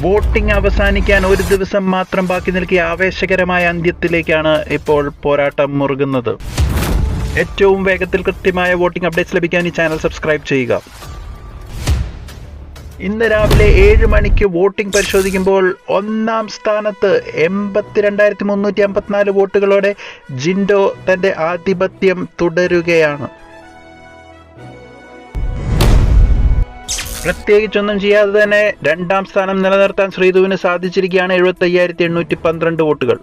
Voting അവസാനിക്കാൻ ഒരു ദിവസം മാത്രം ബാക്കി നിൽക്കിയ ആവേശകരമായ അന്ത്യത്തിലേക്കാണ് ഇപ്പോൾ പോരാട്ടം മുറുകുന്നത്. ഏറ്റവും വേഗത്തിൽ കൃത്യമായ വോട്ടിംഗ് അപ്ഡേറ്റ്സ് ലഭിക്കാൻ ഈ ചാനൽ സബ്സ്ക്രൈബ് ചെയ്യുക. ഇന്ന് രാവിലെ 7 മണിക്ക് വോട്ടിംഗ് പരിശോധിക്കുമ്പോൾ ഒന്നാം സ്ഥാനത്ത് 82,354 വോട്ടുകളോടെ ജിൻഡോ തന്റെ ആധിപത്യം തുടരുകയാണ്. പ്രത്യേകിച്ചൊന്നും ചെയ്യാതെ തന്നെ രണ്ടാം സ്ഥാനം നിലനിർത്താൻ ശ്രീധുവിന് സാധിച്ചിരിക്കുകയാണ്. 75,812 വോട്ടുകൾ.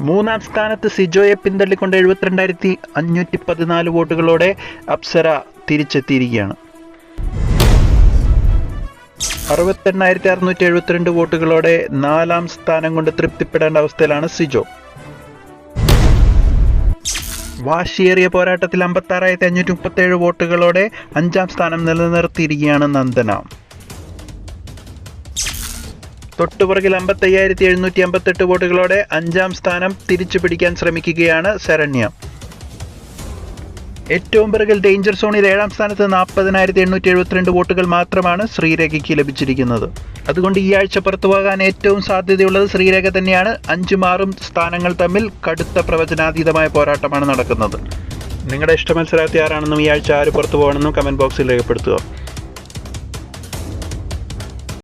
മൂന്നാം സ്ഥാനത്ത് സിജോയെ പിന്തള്ളിക്കൊണ്ട് 72,514 വോട്ടുകളോടെ അപ്സര തിരിച്ചെത്തിയിരിക്കുകയാണ്. 68,672 വോട്ടുകളോടെ നാലാം സ്ഥാനം കൊണ്ട് തൃപ്തിപ്പെടേണ്ട അവസ്ഥയിലാണ് സിജോ. വാശിയേറിയ പോരാട്ടത്തിൽ 56,537 വോട്ടുകളോടെ അഞ്ചാം സ്ഥാനം നിലനിർത്തിയിരിക്കുകയാണ് നന്ദന. തൊട്ടുപുറകിൽ 55,758 വോട്ടുകളോടെ അഞ്ചാം സ്ഥാനം തിരിച്ചു പിടിക്കാൻ ശ്രമിക്കുകയാണ് ശരണ്യ. ഏറ്റവും പിറകിൽ ഡേഞ്ചർ സോണിൽ 7ാം സ്ഥാനത്ത് 40,872 വോട്ടുകൾ മാത്രമാണ് ശ്രീരേഖയ്ക്ക് ലഭിച്ചിരിക്കുന്നത്. അതുകൊണ്ട് ഈ ആഴ്ച പുറത്തു പോകാൻ ഏറ്റവും സാധ്യതയുള്ളത് ശ്രീരേഖ തന്നെയാണ്. 5ഉം 6ഉം സ്ഥാനങ്ങൾ തമ്മിൽ കടുത്ത പ്രവചനാതീതമായ പോരാട്ടമാണ് നടക്കുന്നത്. നിങ്ങളുടെ ഇഷ്ട മത്സരാർത്ഥി ആരാണെന്നും ഈ ആഴ്ച ആര് പുറത്തു പോകണമെന്നും കമന്റ് ബോക്സിൽ രേഖപ്പെടുത്തുക.